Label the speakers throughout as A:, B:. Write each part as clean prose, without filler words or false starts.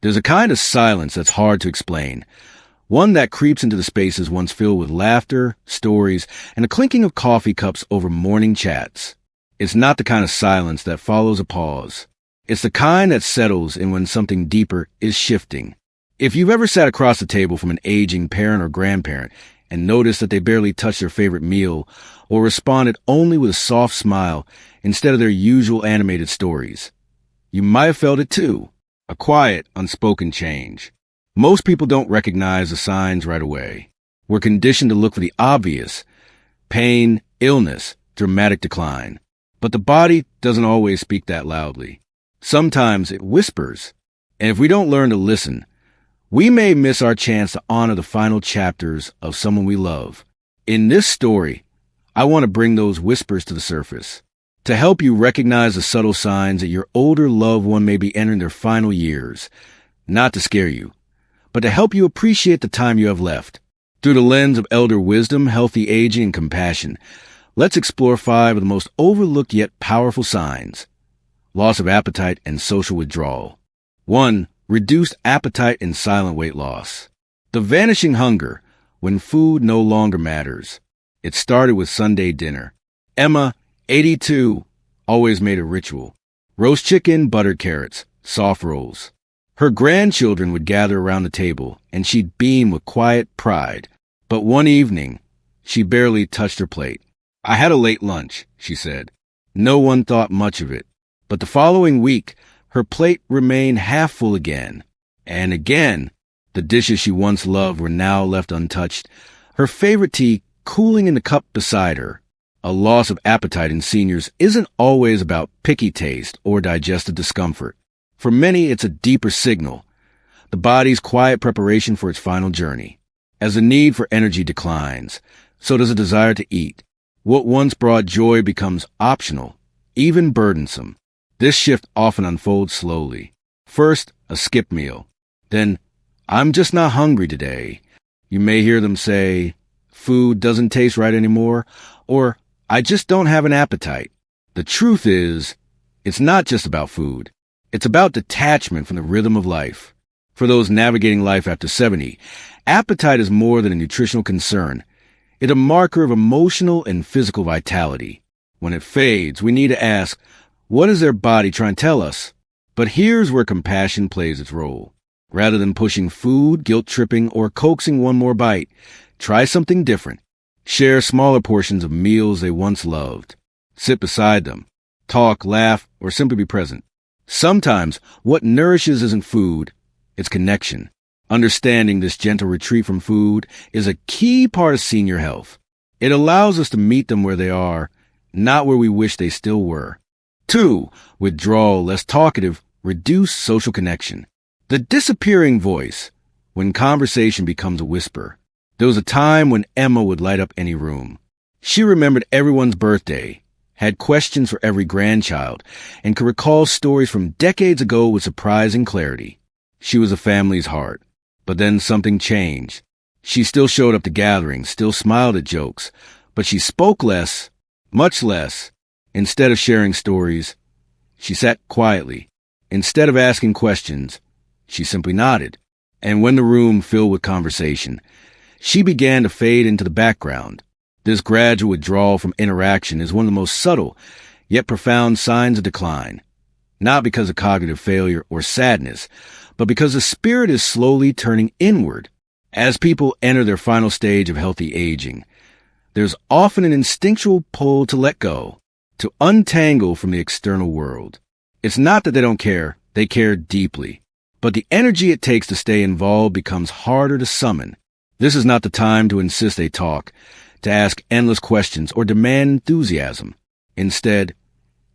A: There's a kind of silence that's hard to explain, one that creeps into the spaces once filled with laughter, stories, and a clinking of coffee cups over morning chats. It's not the kind of silence that follows a pause. It's the kind that settles in when something deeper is shifting. If you've ever sat across the table from an aging parent or grandparent and noticed that they barely touched their favorite meal or responded only with a soft smile instead of their usual animated stories, you might have felt it too. A quiet, unspoken change. Most people don't recognize the signs right away. We're conditioned to look for the obvious: pain, illness, dramatic decline. But the body doesn't always speak that loudly. Sometimes it whispers. And if we don't learn to listen, we may miss our chance to honor the final chapters of someone we love. In this story, I want to bring those whispers to the surface, to help you recognize the subtle signs that your older loved one may be entering their final years, not to scare you, but to help you appreciate the time you have left. Through the lens of elder wisdom, healthy aging, and compassion, let's explore 5 of the most overlooked yet powerful signs: loss of appetite and social withdrawal. 1. Reduced appetite and silent weight loss. The vanishing hunger, when food no longer matters. It started with Sunday dinner. Emma, 82, always made a ritual. Roast chicken, buttered carrots, soft rolls. Her grandchildren would gather around the table, and she'd beam with quiet pride. But one evening, she barely touched her plate. "I had a late lunch," she said. No one thought much of it. But the following week, her plate remained half full again. And again, the dishes she once loved were now left untouched, her favorite tea cooling in the cup beside her. A loss of appetite in seniors isn't always about picky taste or digestive discomfort. For many, it's a deeper signal, the body's quiet preparation for its final journey. As the need for energy declines, so does a desire to eat. What once brought joy becomes optional, even burdensome. This shift often unfolds slowly. First, a skip meal. Then, "I'm just not hungry today." You may hear them say, "Food doesn't taste right anymore," or "I just don't have an appetite." The truth is, it's not just about food. It's about detachment from the rhythm of life. For those navigating life after 70, appetite is more than a nutritional concern. It's a marker of emotional and physical vitality. When it fades, we need to ask, what is their body trying to tell us? But here's where compassion plays its role. Rather than pushing food, guilt-tripping, or coaxing one more bite, try something different. Share smaller portions of meals they once loved. Sit beside them. Talk, laugh, or simply be present. Sometimes what nourishes isn't food, it's connection. Understanding this gentle retreat from food is a key part of senior health. It allows us to meet them where they are, not where we wish they still were. 2. Withdrawal, less talkative, reduce social connection. The disappearing voice, when conversation becomes a whisper. There was a time when Emma would light up any room. She remembered everyone's birthday, had questions for every grandchild, and could recall stories from decades ago with surprising clarity. She was a family's heart. But then something changed. She still showed up to gatherings, still smiled at jokes, but she spoke less, much less. Instead of sharing stories, she sat quietly. Instead of asking questions, she simply nodded. And when the room filled with conversation, she began to fade into the background. This gradual withdrawal from interaction is one of the most subtle, yet profound signs of decline. Not because of cognitive failure or sadness, but because the spirit is slowly turning inward. As people enter their final stage of healthy aging, there's often an instinctual pull to let go, to untangle from the external world. It's not that they don't care, they care deeply. But the energy it takes to stay involved becomes harder to summon. This is not the time to insist they talk, to ask endless questions, or demand enthusiasm. Instead,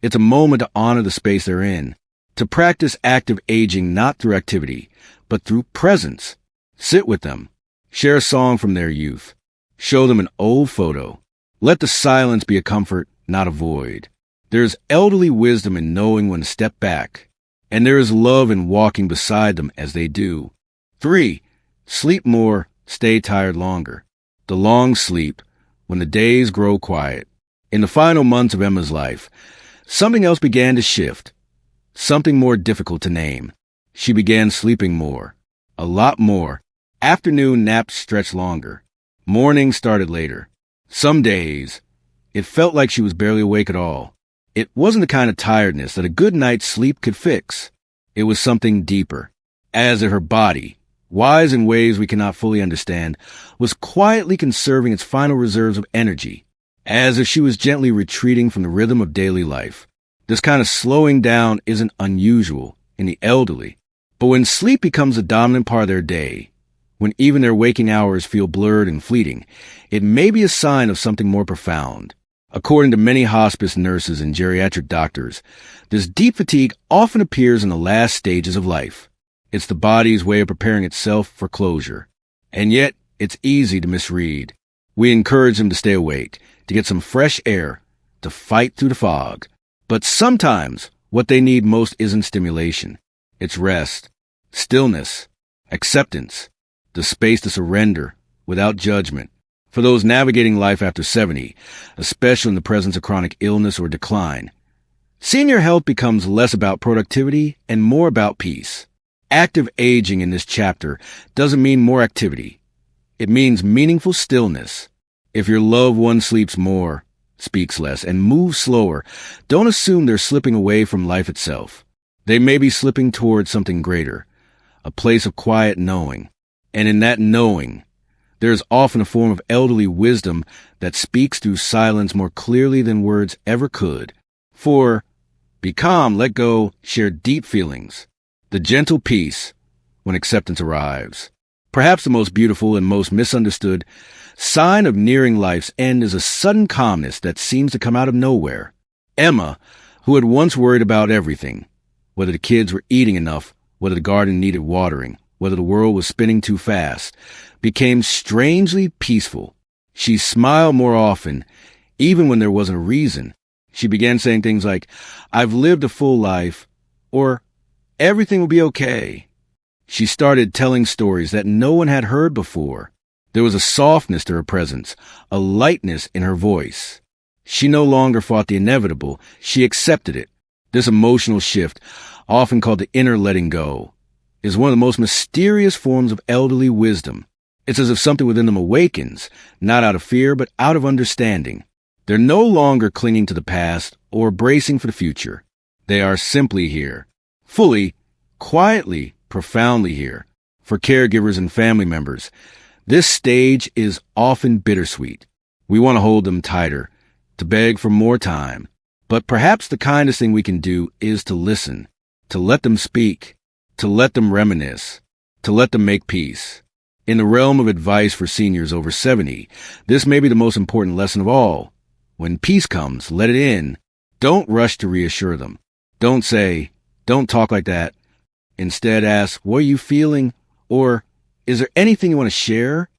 A: it's a moment to honor the space they're in, to practice active aging not through activity, but through presence. Sit with them. Share a song from their youth. Show them an old photo. Let the silence be a comfort, not a void. There is elderly wisdom in knowing when to step back, and there is love in walking beside them as they do. 3. Sleep more, stay tired longer. The long sleep, when the days grow quiet. In the final months of Emma's life, something else began to shift. Something more difficult to name. She began sleeping more. A lot more. Afternoon naps stretched longer. Morning started later. Some days, it felt like she was barely awake at all. It wasn't the kind of tiredness that a good night's sleep could fix. It was something deeper. As if her body, wise in ways we cannot fully understand, was quietly conserving its final reserves of energy, as if she was gently retreating from the rhythm of daily life. This kind of slowing down isn't unusual in the elderly, but when sleep becomes a dominant part of their day, when even their waking hours feel blurred and fleeting, it may be a sign of something more profound. According to many hospice nurses and geriatric doctors, this deep fatigue often appears in the last stages of life. It's the body's way of preparing itself for closure. And yet, it's easy to misread. We encourage them to stay awake, to get some fresh air, to fight through the fog. But sometimes, what they need most isn't stimulation. It's rest, stillness, acceptance, the space to surrender without judgment. For those navigating life after 70, especially in the presence of chronic illness or decline, senior health becomes less about productivity and more about peace. Active aging in this chapter doesn't mean more activity. It means meaningful stillness. If your loved one sleeps more, speaks less, and moves slower, don't assume they're slipping away from life itself. They may be slipping towards something greater, a place of quiet knowing. And in that knowing, there is often a form of elderly wisdom that speaks through silence more clearly than words ever could. For be calm, let go, share deep feelings. The gentle peace when acceptance arrives. Perhaps the most beautiful and most misunderstood sign of nearing life's end is a sudden calmness that seems to come out of nowhere. Emma, who had once worried about everything, whether the kids were eating enough, whether the garden needed watering, whether the world was spinning too fast, became strangely peaceful. She smiled more often, even when there wasn't a reason. She began saying things like, "I've lived a full life," or "Everything will be okay." She started telling stories that no one had heard before. There was a softness to her presence, a lightness in her voice. She no longer fought the inevitable, she accepted it. This emotional shift, often called the inner letting go, is one of the most mysterious forms of elderly wisdom. It's as if something within them awakens, not out of fear, but out of understanding. They're no longer clinging to the past or bracing for the future. They are simply here. Fully, quietly, profoundly here. For caregivers and family members, this stage is often bittersweet. We want to hold them tighter, to beg for more time. But perhaps the kindest thing we can do is to listen, to let them speak, to let them reminisce, to let them make peace. In the realm of advice for seniors over 70, this may be the most important lesson of all. When peace comes, let it in. Don't rush to reassure them. Don't say, "Don't talk like that." Instead, ask, "What are you feeling?" Or, "Is there anything you want to share?"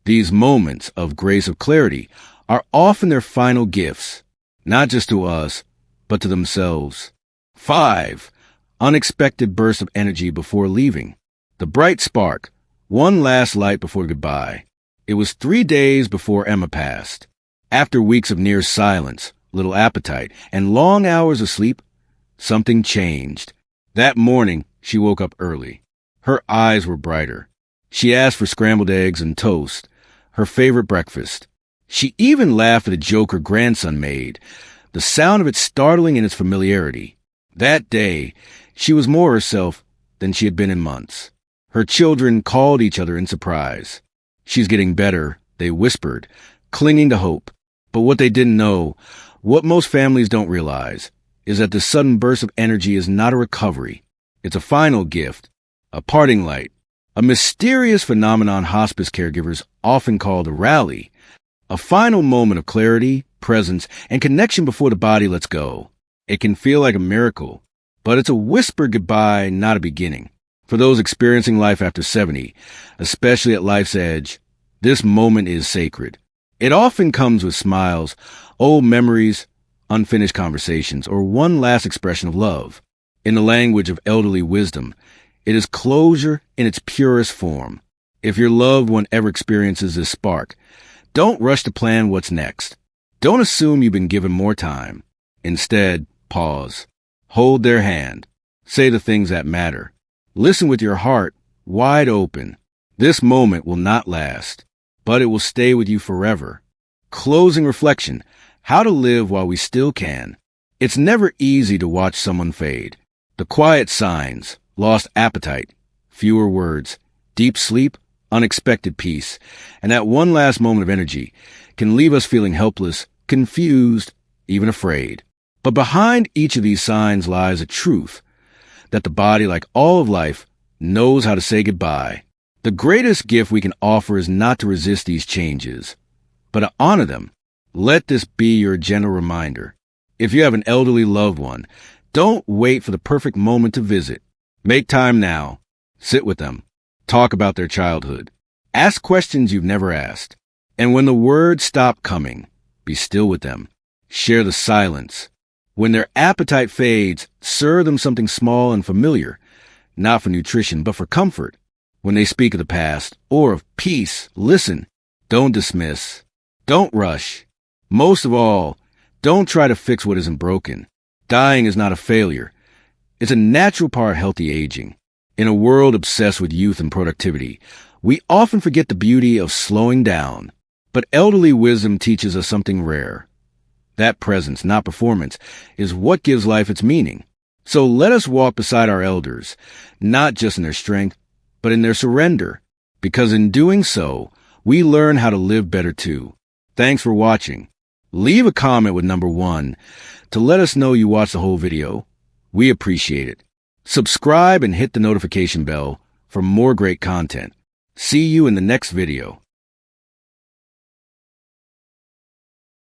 A: These moments of grace of clarity are often their final gifts, not just to us, but to themselves. 5. Unexpected bursts of energy before leaving. The bright spark. One last light before goodbye. It was 3 days before Emma passed. After weeks of near silence, little appetite, and long hours of sleep, something changed. That morning, she woke up early. Her eyes were brighter. She asked for scrambled eggs and toast, her favorite breakfast. She even laughed at a joke her grandson made, the sound of it startling in its familiarity. That day, she was more herself than she had been in months. Her children called each other in surprise. "She's getting better," they whispered, clinging to hope. But what they didn't know, what most families don't realize, is that this sudden burst of energy is not a recovery. It's a final gift, a parting light, a mysterious phenomenon hospice caregivers often call the rally, a final moment of clarity, presence, and connection before the body lets go. It can feel like a miracle, but it's a whispered goodbye, not a beginning. For those experiencing life after 70, especially at life's edge, this moment is sacred. It often comes with smiles, old memories, unfinished conversations, or one last expression of love. In the language of elderly wisdom, it is closure in its purest form. If your loved one ever experiences this spark, don't rush to plan what's next. Don't assume you've been given more time. Instead, pause. Hold their hand. Say the things that matter. Listen with your heart wide open. This moment will not last, but it will stay with you forever. Closing reflection: how to live while we still can. It's never easy to watch someone fade. The quiet signs: lost appetite, fewer words, deep sleep, unexpected peace, and that one last moment of energy can leave us feeling helpless, confused, even afraid. But behind each of these signs lies a truth: that the body, like all of life, knows how to say goodbye. The greatest gift we can offer is not to resist these changes, but to honor them. Let this be your gentle reminder. If you have an elderly loved one, don't wait for the perfect moment to visit. Make time now. Sit with them. Talk about their childhood. Ask questions you've never asked. And when the words stop coming, be still with them. Share the silence. When their appetite fades, serve them something small and familiar, not for nutrition, but for comfort. When they speak of the past or of peace, listen. Don't dismiss. Don't rush. Most of all, don't try to fix what isn't broken. Dying is not a failure. It's a natural part of healthy aging. In a world obsessed with youth and productivity, we often forget the beauty of slowing down. But elderly wisdom teaches us something rare. That presence, not performance, is what gives life its meaning. So let us walk beside our elders, not just in their strength, but in their surrender, because in doing so, we learn how to live better too. Thanks for watching. Leave a comment with number 1 to let us know you watched the whole video. We appreciate it. Subscribe and hit the notification bell for more great content. See you in the next video.